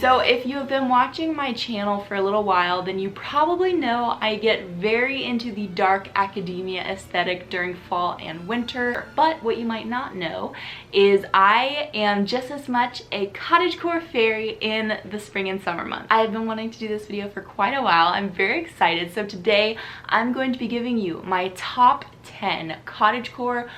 So if you have been watching my channel for a little while, then you probably know I get very into the dark academia aesthetic during fall and winter. But what you might not know is I am just as much a cottagecore fairy in the spring and summer months. I have been wanting to do this video for quite a while. I'm very excited. So today I'm going to be giving you my top 10 cottagecore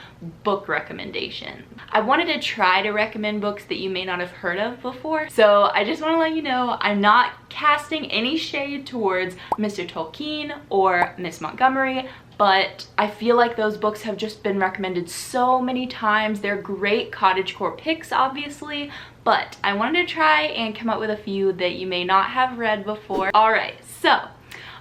book recommendations. I wanted to try to recommend books that you may not have heard of before, so I just want to let you know I'm not casting any shade towards Mr. Tolkien or Miss Montgomery, but I feel like those books have just been recommended so many times. They're great cottagecore picks, obviously, but I wanted to try and come up with a few that you may not have read before. Alright, so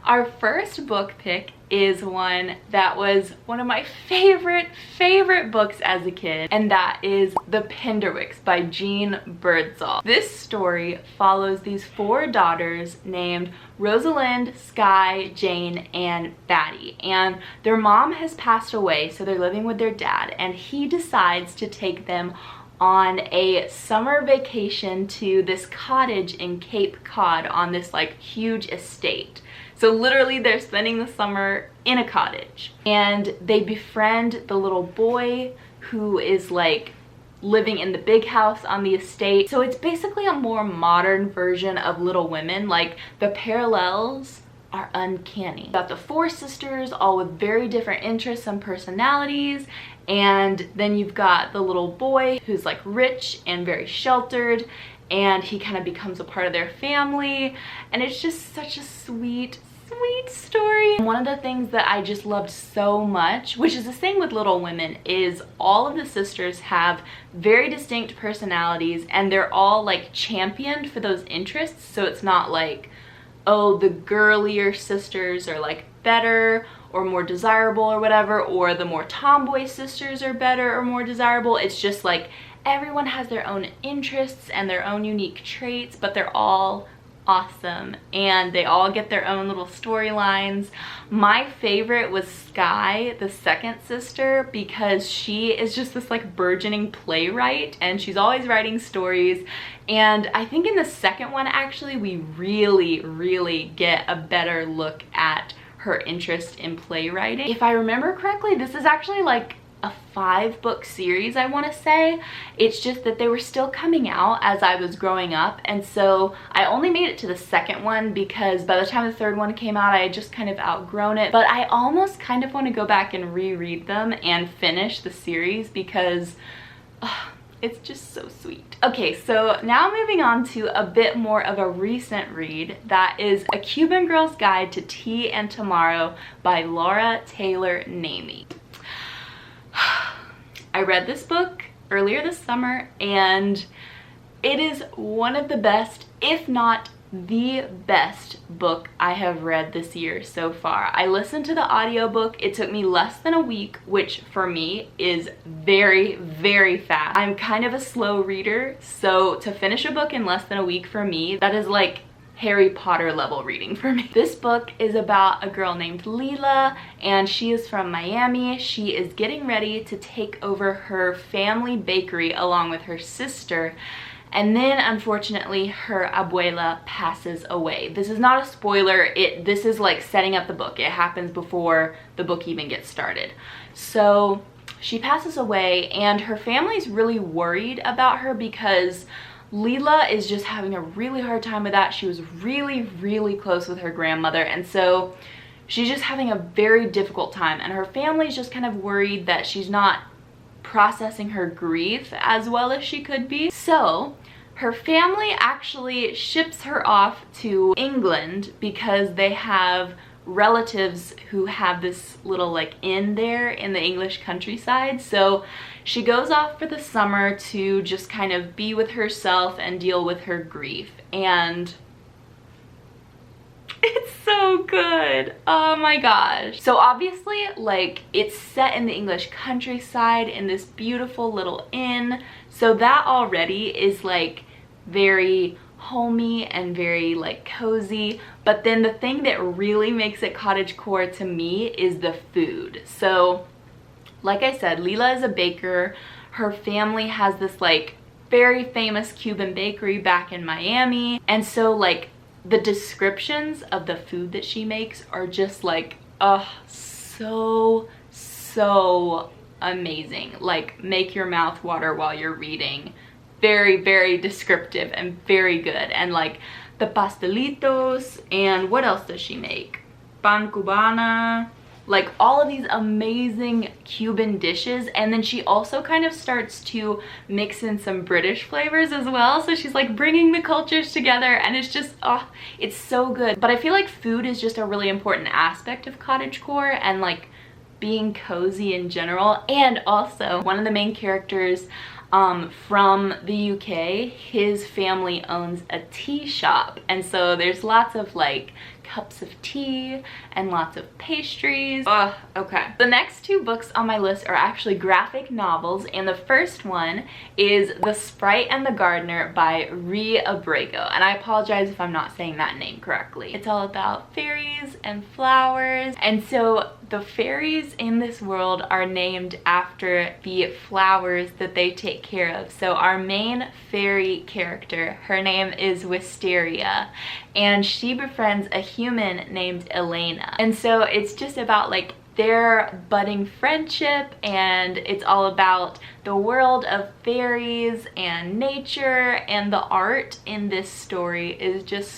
our first book pick is one that was one of my favorite books as a kid, and that is The Penderwicks by Jean Birdsall. This story follows these 4 daughters named Rosalind, Skye, Jane, and Fatty, and their mom has passed away, so they're living with their dad, and he decides to take them on a summer vacation to this cottage in Cape Cod on this like huge estate. So literally they're spending the summer in a cottage, and they befriend the little boy who is like living in the big house on the estate. So it's basically a more modern version of Little Women. Like, the parallels are uncanny. You've got the 4 sisters, all with very different interests and personalities, and then you've got the little boy who's like rich and very sheltered, and he kind of becomes a part of their family, and it's just such a sweet story. One of the things that I just loved so much, which is the same with Little Women, is all of the sisters have very distinct personalities, and they're all like championed for those interests. So it's not like, oh, the girlier sisters are like better or more desirable or whatever, or the more tomboy sisters are better or more desirable. It's just like everyone has their own interests and their own unique traits, but they're all awesome and they all get their own little storylines. My favorite was Skye, the second sister, because she is just this like burgeoning playwright, and she's always writing stories. And I think in the second one, actually, we really get a better look at her interest in playwriting. If I remember correctly, this is actually like a 5-book series, I want to say. It's just that they were still coming out as I was growing up, and so I only made it to the second one because by the time the third one came out, I had just kind of outgrown it. But I almost kind of want to go back and reread them and finish the series because it's just so sweet. Okay, so now moving on to a bit more of a recent read. That is A Cuban Girl's Guide to Tea and Tomorrow by Laura Taylor Namey. I read this book earlier this summer, and it is one of the best, if not the best book I have read this year so far. I listened to the audiobook. It took me less than a week, which for me is very fast. I'm kind of a slow reader, so to finish a book in less than a week for me, that is like Harry Potter level reading for me. This book is about a girl named Leela, and she is from Miami. She is getting ready to take over her family bakery along with her sister, and then unfortunately her abuela passes away. This is not a spoiler. This is like setting up the book. It happens before the book even gets started. So she passes away, and her family's really worried about her because Leela is just having a really hard time with that. She was really close with her grandmother, and so she's just having a very difficult time, and her family's just kind of worried that she's not processing her grief as well as she could be. So her family actually ships her off to England because they have relatives who have this little like inn there in the English countryside. So she goes off for the summer to just kind of be with herself and deal with her grief, and it's so good. Oh my gosh. So obviously, like, it's set in the English countryside in this beautiful little inn, so that already is like very homey and very like cozy. But then the thing that really makes it cottagecore to me is the food. So like I said, Leela is a baker. Her family has this like very famous Cuban bakery back in Miami. And so like the descriptions of the food that she makes are just like, so amazing. Like, make your mouth water while you're reading. Very, very descriptive and very good. And like the pastelitos, and what else does she make? Pan cubana, like all of these amazing Cuban dishes. And then she also kind of starts to mix in some British flavors as well. So she's like bringing the cultures together, and it's just, it's so good. But I feel like food is just a really important aspect of cottagecore and like being cozy in general. And also one of the main characters from the UK, his family owns a tea shop, and so there's lots of like cups of tea and lots of pastries. Okay. The next two books on my list are actually graphic novels, and the first one is The Sprite and the Gardener by Rhea Abrego, and I apologize if I'm not saying that name correctly. It's all about fairies and flowers, and so the fairies in this world are named after the flowers that they take care of. So our main fairy character, her name is Wisteria, and she befriends a human named Elena. And so it's just about like their budding friendship, and it's all about the world of fairies and nature, and the art in this story is just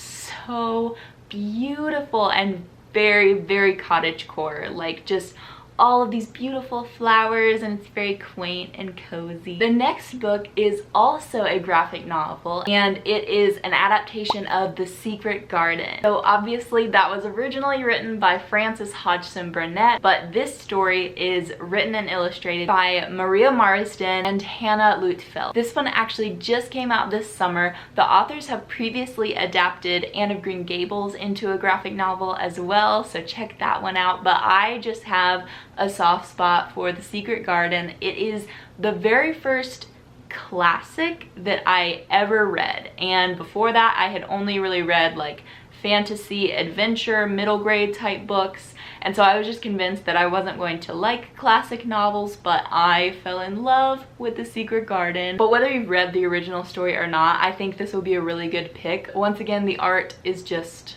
so beautiful and very, very cottagecore. Like just all of these beautiful flowers, and it's very quaint and cozy. The next book is also a graphic novel, and it is an adaptation of The Secret Garden. So obviously that was originally written by Frances Hodgson Burnett, but this story is written and illustrated by Maria Marsden and Hannah Lutfeld. This one actually just came out this summer. The authors have previously adapted Anne of Green Gables into a graphic novel as well, so check that one out. But I just have a soft spot for The Secret Garden. It is the very first classic that I ever read, and before that I had only really read like fantasy, adventure, middle grade type books, and so I was just convinced that I wasn't going to like classic novels, but I fell in love with The Secret Garden. But whether you've read the original story or not, I think this will be a really good pick. Once again, the art is just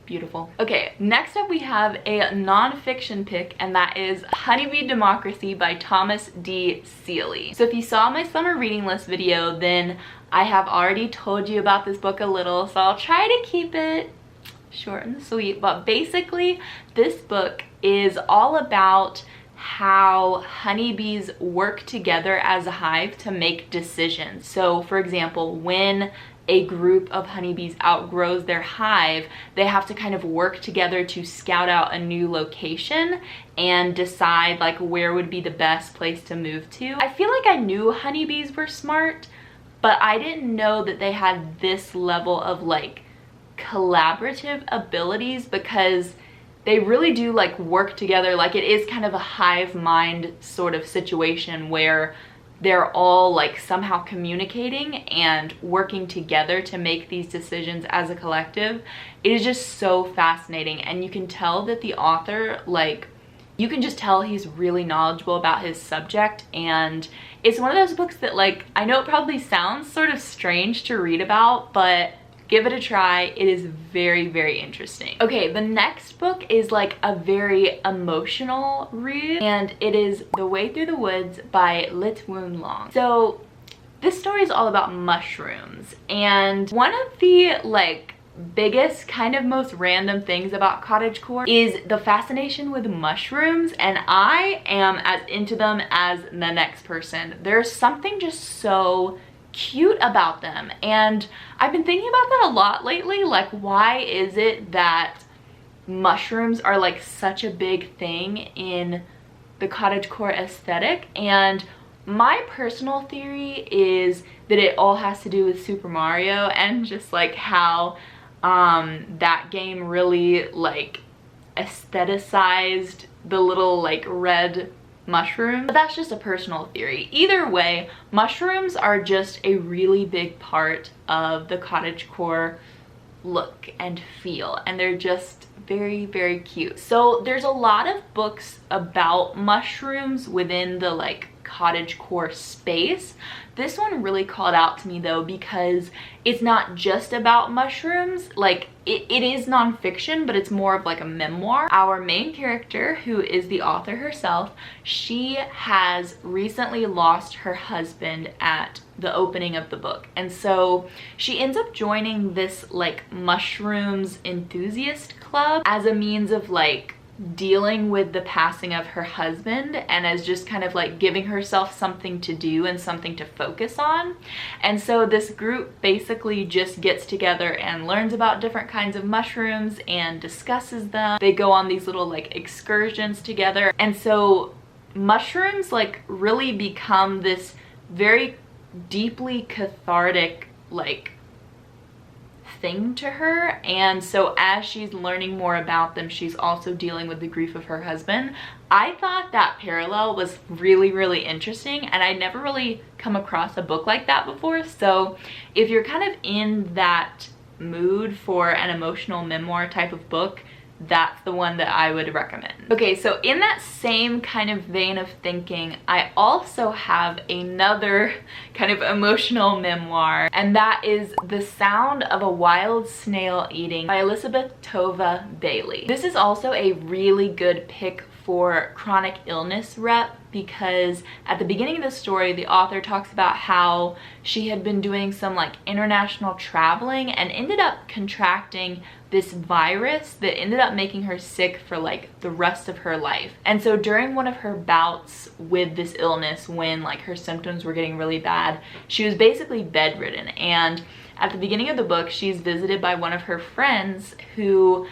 beautiful. Okay, next up we have a non-fiction pick, and that is Honeybee Democracy by Thomas D. Seeley. So if you saw my summer reading list video, then I have already told you about this book a little, so I'll try to keep it short and sweet. But basically this book is all about how honeybees work together as a hive to make decisions. So for example, when a group of honeybees outgrows their hive, they have to kind of work together to scout out a new location and decide like where would be the best place to move to. I feel like I knew honeybees were smart, but I didn't know that they had this level of like collaborative abilities, because they really do like work together. Like it is kind of a hive mind sort of situation where they're all like somehow communicating and working together to make these decisions as a collective. It is just so fascinating, and you can tell that the author, like, you can just tell he's really knowledgeable about his subject. And it's one of those books that, like, I know it probably sounds sort of strange to read about, but give it a try. It is very, very interesting. Okay, the next book is like a very emotional read, and it is The Way Through the Woods by Lit Woon Long. So this story is all about mushrooms, and one of the like biggest, kind of most random things about cottagecore is the fascination with mushrooms, and I am as into them as the next person. There's something just so cute about them, and I've been thinking about that a lot lately. Like, why is it that mushrooms are like such a big thing in the cottagecore aesthetic? And my personal theory is that it all has to do with Super Mario, and just like how that game really like aestheticized the little like red mushroom. But that's just a personal theory. Either way, mushrooms are just a really big part of the cottagecore look and feel, and they're just very, very cute. So there's a lot of books about mushrooms within the like cottagecore space. This one really called out to me though, because it's not just about mushrooms. Like it is nonfiction, but it's more of like a memoir. Our main character, who is the author herself, she has recently lost her husband at the opening of the book, and so she ends up joining this like mushrooms enthusiast club as a means of like dealing with the passing of her husband, and as just kind of like giving herself something to do and something to focus on. And so this group basically just gets together and learns about different kinds of mushrooms and discusses them. They go on these little like excursions together, and so mushrooms like really become this very deeply cathartic like thing to her. And so as she's learning more about them, she's also dealing with the grief of her husband. I thought that parallel was really, really interesting, and I'd never really come across a book like that before. So if you're kind of in that mood for an emotional memoir type of book, that's the one that I would recommend. Okay, so in that same kind of vein of thinking, I also have another kind of emotional memoir, and that is The Sound of a Wild Snail Eating by Elizabeth Tova Bailey. This is also a really good pick for chronic illness rep, because at the beginning of the story, the author talks about how she had been doing some like international traveling and ended up contracting this virus that ended up making her sick for like the rest of her life. And so during one of her bouts with this illness, when like her symptoms were getting really bad, she was basically bedridden. And at the beginning of the book, she's visited by one of her friends who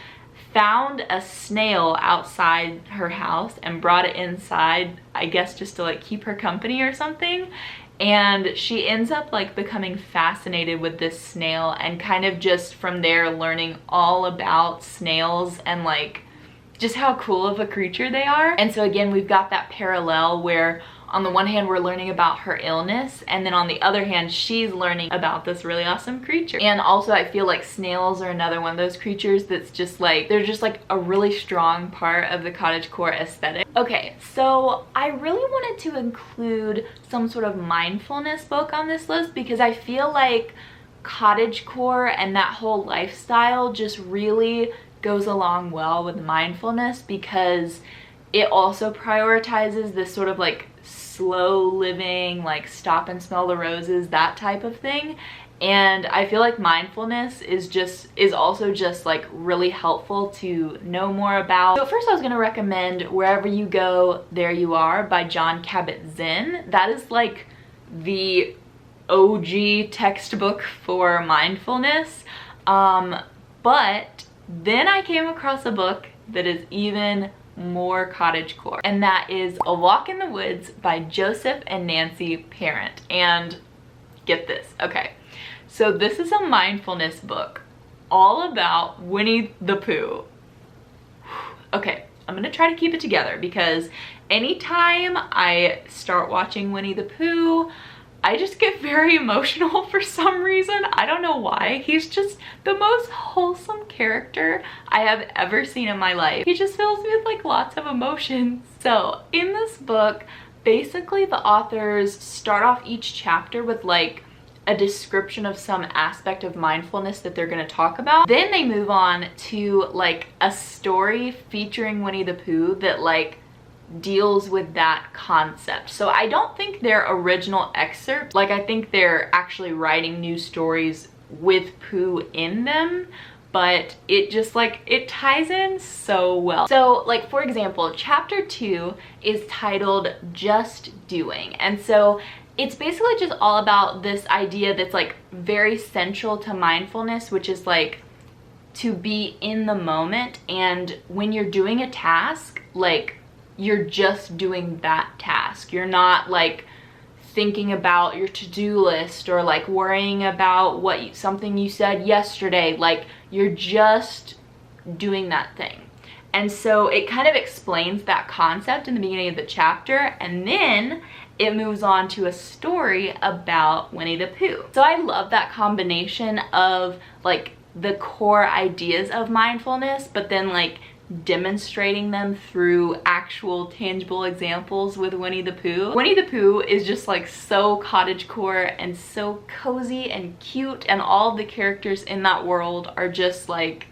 found a snail outside her house and brought it inside, I guess just to like keep her company or something. And she ends up like becoming fascinated with this snail, and kind of just from there learning all about snails and like just how cool of a creature they are. And so again, we've got that parallel where on the one hand we're learning about her illness, and then on the other hand she's learning about this really awesome creature. And also I feel like snails are another one of those creatures that's just like, they're just like a really strong part of the cottagecore aesthetic. Okay, so I really wanted to include some sort of mindfulness book on this list, because I feel like cottagecore and that whole lifestyle just really goes along well with mindfulness, because it also prioritizes this sort of like slow living, like stop and smell the roses, that type of thing. And I feel like mindfulness is also just like really helpful to know more about. So first I was going to recommend Wherever You Go, There You Are by Jon Kabat-Zinn. That is like the OG textbook for mindfulness. But then I came across a book that is even more cottagecore, and that is A Walk in the Woods by Joseph and Nancy Parent. And get this, okay, so this is a mindfulness book all about Winnie the Pooh. Okay, I'm gonna try to keep it together, because anytime I start watching Winnie the Pooh, I just get very emotional for some reason. I don't know why. He's just the most wholesome character I have ever seen in my life. He just fills me with like lots of emotions. So in this book, basically the authors start off each chapter with like a description of some aspect of mindfulness that they're going to talk about. Then they move on to like a story featuring Winnie the Pooh that like deals with that concept. So I don't think they're original excerpts. Like I think they're actually writing new stories with Pooh in them, but it just like, it ties in so well. So like for example, chapter 2 is titled Just Doing. And so it's basically just all about this idea that's like very central to mindfulness, which is like to be in the moment. And when you're doing a task, like you're just doing that task. You're not like thinking about your to-do list or like worrying about something you said yesterday. Like you're just doing that thing. And so it kind of explains that concept in the beginning of the chapter, and then it moves on to a story about Winnie the Pooh. So I love that combination of like the core ideas of mindfulness, but then like demonstrating them through actual tangible examples with Winnie the Pooh. Winnie the Pooh is just like so cottagecore and so cozy and cute, and all of the characters in that world are just like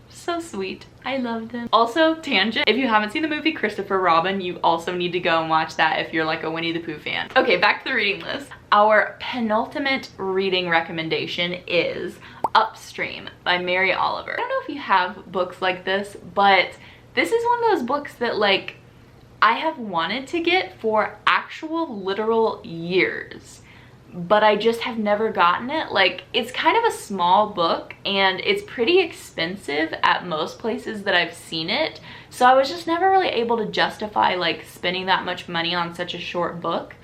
so sweet. I love them. Also, tangent, if you haven't seen the movie Christopher Robin, you also need to go and watch that if you're like a Winnie the Pooh fan. Okay, back to the reading list. Our penultimate reading recommendation is Upstream by Mary Oliver. I don't know if you have books like this, but this is one of those books that like I have wanted to get for actual literal years, but I just have never gotten it. Like, it's kind of a small book and it's pretty expensive at most places that I've seen it, so I was just never really able to justify like spending that much money on such a short book.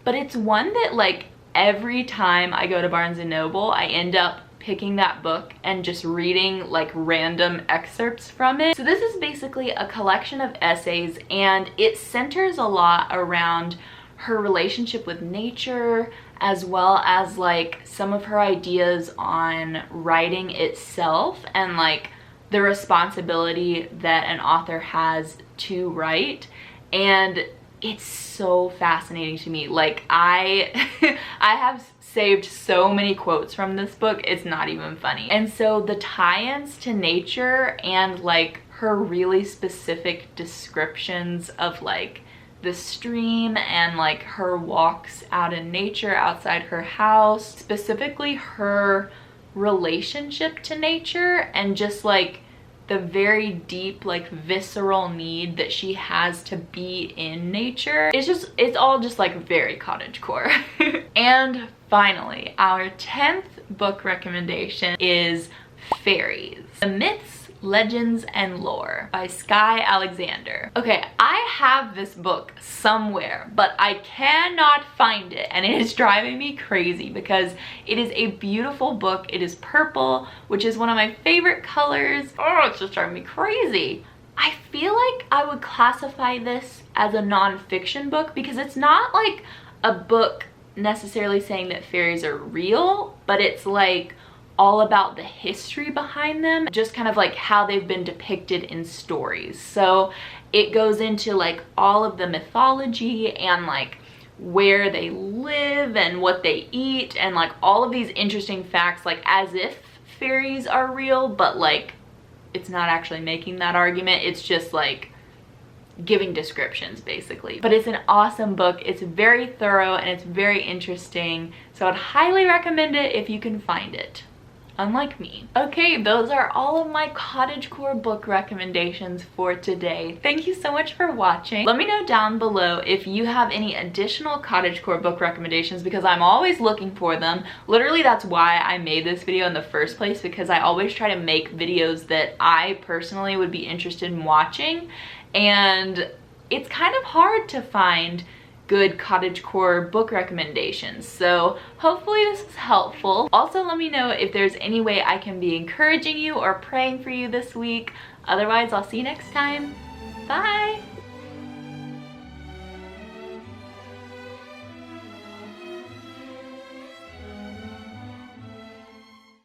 But it's one that like every time I go to Barnes and Noble, I end up picking that book and just reading like random excerpts from it. So this is basically a collection of essays, and it centers a lot around her relationship with nature, as well as like some of her ideas on writing itself and like the responsibility that an author has to write. And it's so fascinating to me. Like I have saved so many quotes from this book, it's not even funny. And so the tie-ins to nature and like her really specific descriptions of like the stream and like her walks out in nature outside her house, specifically her relationship to nature and just like the very deep like visceral need that she has to be in nature. It's all just like very cottagecore. And finally, our 10th book recommendation is Fairies: The Myths, Legends, and Lore by Skye Alexander. Okay, I have this book somewhere, but I cannot find it, and it is driving me crazy because it is a beautiful book. It is purple, which is one of my favorite colors. Oh, it's just driving me crazy. I feel like I would classify this as a nonfiction book because it's not like a book necessarily saying that fairies are real, but it's like all about the history behind them, just kind of like how they've been depicted in stories. So it goes into like all of the mythology and like where they live and what they eat and like all of these interesting facts, like as if fairies are real, but like it's not actually making that argument. It's just like giving descriptions basically. But it's an awesome book. It's very thorough and it's very interesting, so I'd highly recommend it if you can find it, unlike me. Okay, those are all of my cottagecore book recommendations for today. Thank you so much for watching. Let me know down below if you have any additional cottagecore book recommendations, because I'm always looking for them. Literally, that's why I made this video in the first place, because I always try to make videos that I personally would be interested in watching, and it's kind of hard to find good cottagecore book recommendations, so hopefully this is helpful. Also, let me know if there's any way I can be encouraging you or praying for you this week. Otherwise, I'll see you next time. Bye!